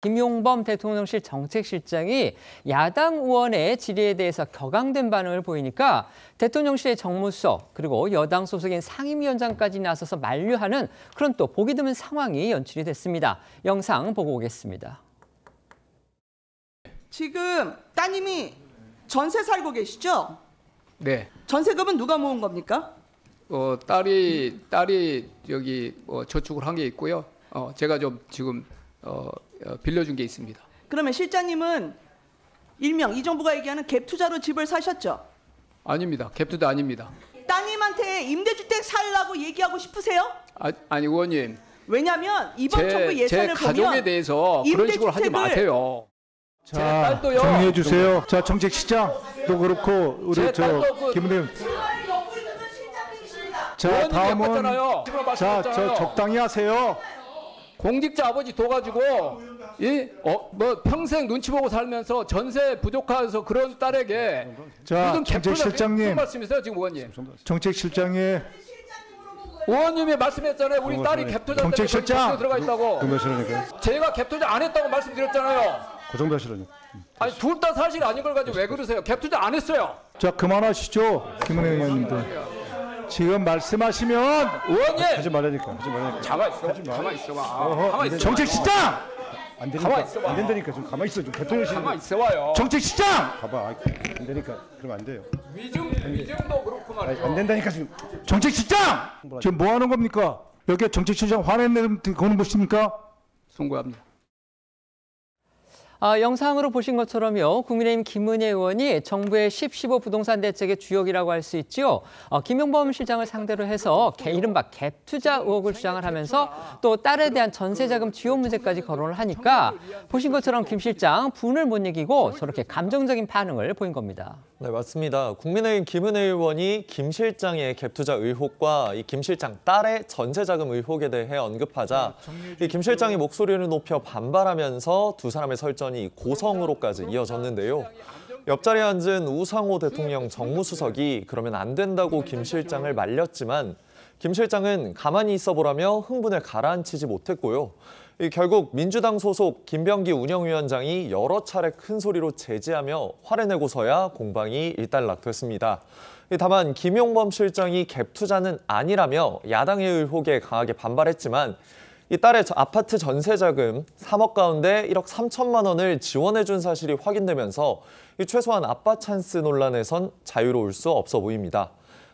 김용범 대통령실 정책실장이 야당 의원의 질의에 대해서 격앙된 반응을 보이니까 대통령실의 정무수석 그리고 여당 소속인 상임위원장까지 나서서 만류하는 그런 또 보기 드문 상황이 연출이 됐습니다. 영상 보고 오겠습니다. 지금 따님이 전세 살고 계시죠? 네. 전세금은 누가 모은 겁니까? 딸이 여기 저축을 한 게 있고요. 제가 좀 지금 빌려준 게 있습니다. 그러면 실장님은 일명 이 정부가 얘기하는 갭 투자로 집을 사셨죠? 아닙니다. 갭 투자 아닙니다. 따님한테 임대주택 살라고 얘기하고 싶으세요? 아니 의원님. 왜냐하면 이번 정부 예산을 제 가족에 보면 대해서 그런 식으로 하지 마세요. 자, 정리해 주세요. 자, 정책시장도 그렇고 우리 김은혜. 자, 다음은 자, 적당히 하세요. 공직자 아버지 둬가지고 평생 눈치 보고 살면서 전세 부족해서 그런 딸에게 자, 무슨 정책실장님. 무슨 말씀이세요 지금 의원님? 정책실장의 의원님이 말씀했잖아요. 우리 딸이 갭투자 정책실장 들어가 있다고. 제가 갭투자 안 했다고 말씀드렸잖아요. 그 정도 하시라니까. 아니 둘 다 사실 아닌 걸 가지고 왜 그러세요? 갭투자 안 했어요. 자, 그만하시죠. 김은혜 의원님들. 지금 말씀하시면 의원님 하지 말라니까. 가만 있어봐. 정책실장 안 되니까. 가만 있어봐. 안 된다니까. 좀 가만히 있어. 좀 대통령실. 가만 있어봐요. 정책실장 봐봐. 안 되니까. 그러면 안 돼요. 위증도 그렇고 말이죠. 안 된다니까 지금. 정책실장 지금 뭐 하는 겁니까? 여기 정책실장 화내는 거는 보십니까? 송구합니다. 영상으로 보신 것처럼요. 국민의힘 김은혜 의원이 정부의 10.15 부동산 대책의 주역이라고 할 수 있지요. 김용범 실장을 상대로 해서 이른바 갭 투자 의혹을 주장을 하면서 또 딸에 대한 전세자금 지원 문제까지 거론을 하니까 보신 것처럼 김 실장 분을 못 이기고 저렇게 감정적인 반응을 보인 겁니다. 네, 맞습니다. 국민의힘 김은혜 의원이 김 실장의 갭 투자 의혹과 이 김 실장 딸의 전세자금 의혹에 대해 언급하자 이 김 실장이 목소리를 높여 반발하면서 두 사람의 설전이 고성으로까지 이어졌는데요. 옆자리에 앉은 우상호 대통령 정무수석이 그러면 안 된다고 김 실장을 말렸지만 김 실장은 가만히 있어 보라며 흥분을 가라앉히지 못했고요. 결국 민주당 소속 김병기 운영위원장이 여러 차례 큰 소리로 제지하며 화를 내고서야 공방이 일단락됐습니다. 다만 김용범 실장이 갭 투자는 아니라며 야당의 의혹에 강하게 반발했지만 이 딸의 아파트 전세자금 3억 가운데 1억 3천만 원을 지원해준 사실이 확인되면서 최소한 아빠 찬스 논란에선 자유로울 수 없어 보입니다.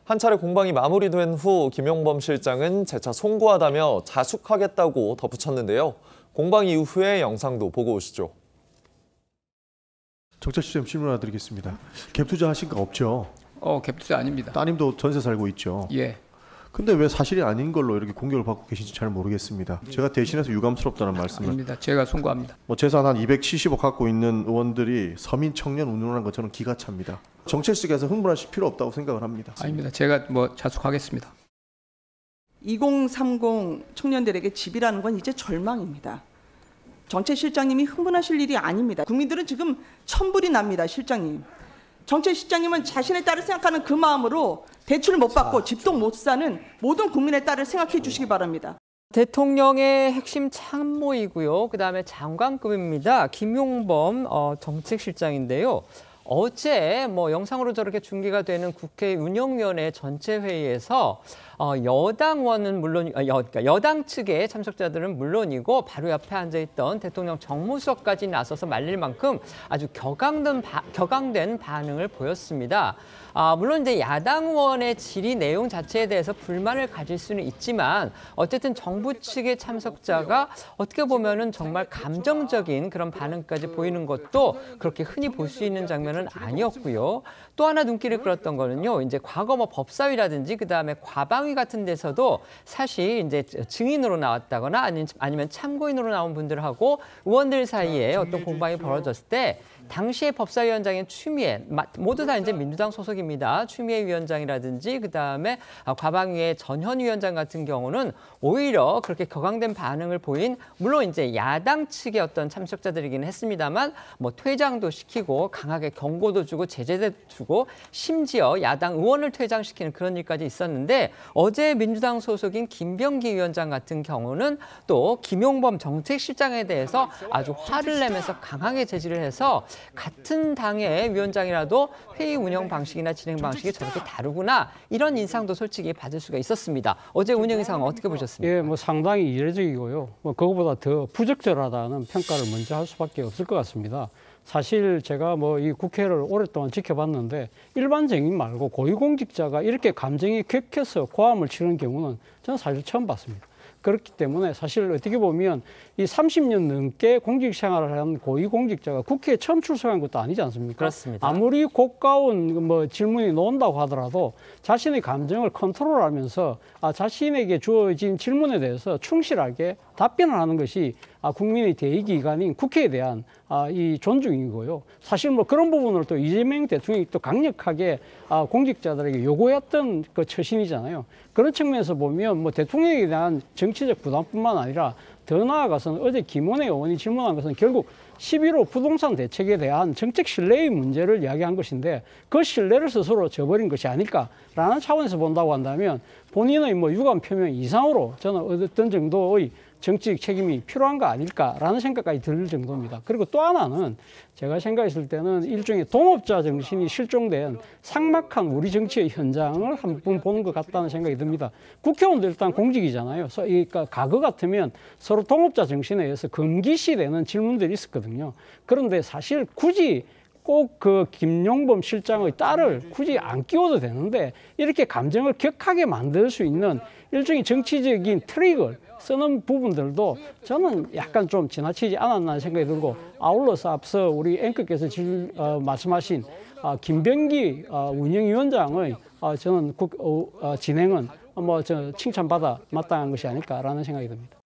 한 차례 공방이 마무리된 후 김용범 실장은 재차 송구하다며 자숙하겠다고 덧붙였는데요. 공방 이후의 영상도 보고 오시죠. 정책시장 질문 하나 드리겠습니다. 갭 투자 하신 거 없죠? 갭 투자 아닙니다. 따님도 전세 살고 있죠? 예. 근데 왜 사실이 아닌 걸로 이렇게 공격을 받고 계신지 잘 모르겠습니다. 제가 대신해서 유감스럽다는 말씀을. 아닙니다. 제가 송구합니다. 재산 한 270억 갖고 있는 의원들이 서민 청년 운운하는 거 저는 기가 찹니다. 정책식에서 흥분하실 필요 없다고 생각을 합니다. 아닙니다. 제가 자숙하겠습니다. 2030 청년들에게 집이라는 건 이제 절망입니다. 정책실장님이 흥분하실 일이 아닙니다. 국민들은 지금 천불이 납니다. 실장님. 정책실장님은 자신의 딸을 생각하는 그 마음으로 대출 못 받고 집도 못 사는 모든 국민의 딸을 생각해 주시기 바랍니다. 대통령의 핵심 참모이고요. 그다음에 장관급입니다. 김용범 정책실장인데요. 어제 영상으로 저렇게 중계가 되는 국회 운영위원회 전체 회의에서 여당 의원은 물론 그러니까 여당 측의 참석자들은 물론이고 바로 옆에 앉아있던 대통령 정무수석까지 나서서 말릴 만큼 아주 격앙된 반응을 보였습니다. 물론 이제 야당 의원의 질의 내용 자체에 대해서 불만을 가질 수는 있지만 어쨌든 정부 측의 참석자가 어떻게 보면은 정말 감정적인 그런 반응까지 보이는 것도 그렇게 흔히 볼 수 있는 장면은 아니었고요. 또 하나 눈길을 끌었던 거는요. 이제 과거 법사위라든지 그다음에 과방위 같은 데서도 사실 이제 증인으로 나왔다거나 아니면 참고인으로 나온 분들하고 의원들 사이에 어떤 공방이 벌어졌을 때 당시에 법사위원장인 추미애 모두 다 이제 민주당 소속입니다. 추미애 위원장이라든지 그다음에 과방위의 전현 위원장 같은 경우는 오히려 그렇게 격앙된 반응을 보인 물론 이제 야당 측의 어떤 참석자들이기는 했습니다만 퇴장도 시키고 강하게 경고도 주고 제재도 주고 심지어 야당 의원을 퇴장시키는 그런 일까지 있었는데 어제 민주당 소속인 김병기 위원장 같은 경우는 또 김용범 정책실장에 대해서 아주 화를 내면서 강하게 제지를 해서 같은 당의 위원장이라도 회의 운영 방식이나 진행 방식이 저렇게 다르구나 이런 인상도 솔직히 받을 수가 있었습니다. 어제 운영 상황 어떻게 보셨습니까? 예, 뭐 상당히 이례적이고요. 뭐 그거보다 더 부적절하다는 평가를 먼저 할 수밖에 없을 것 같습니다. 사실 제가 뭐 이 국회를 오랫동안 지켜봤는데 일반적인 말고 고위공직자가 이렇게 감정이 격해서 고함을 치는 경우는 저는 사실 처음 봤습니다. 그렇기 때문에 사실 어떻게 보면 이 30년 넘게 공직 생활을 한 고위공직자가 국회에 처음 출석한 것도 아니지 않습니까? 그렇습니다. 아무리 고가운 뭐 질문이 나온다고 하더라도 자신의 감정을 컨트롤하면서 자신에게 주어진 질문에 대해서 충실하게 답변을 하는 것이 국민의 대의기관인 국회에 대한 이 존중이고요. 사실 뭐 그런 부분을 또 이재명 대통령이 또 강력하게 공직자들에게 요구했던 그 처신이잖아요. 그런 측면에서 보면 뭐 대통령에 대한 정치적 부담뿐만 아니라 더 나아가서는 어제 김원혜 의원이 질문한 것은 결국 11호 부동산 대책에 대한 정책 신뢰의 문제를 이야기한 것인데 그 신뢰를 스스로 저버린 것이 아닐까라는 차원에서 본다고 한다면 본인의 뭐 유감 표명 이상으로 저는 어떤 정도의 정치적 책임이 필요한 거 아닐까라는 생각까지 들 정도입니다. 그리고 또 하나는 제가 생각했을 때는 일종의 동업자 정신이 실종된 삭막한 우리 정치의 현장을 한번 보는 것 같다는 생각이 듭니다. 국회의원도 일단 공직이잖아요. 그러니까 과거 같으면 서로 동업자 정신에 의해서 금기시되는 질문들이 있었거든요. 그런데 사실 굳이 꼭 그 김용범 실장의 딸을 굳이 안 끼워도 되는데 이렇게 감정을 격하게 만들 수 있는 일종의 정치적인 트릭을 쓰는 부분들도 저는 약간 좀 지나치지 않았나 생각이 들고 아울러서 앞서 우리 앵커께서 말씀하신 김병기 운영위원장의 저는 진행은 뭐 저 칭찬받아 마땅한 것이 아닐까라는 생각이 듭니다.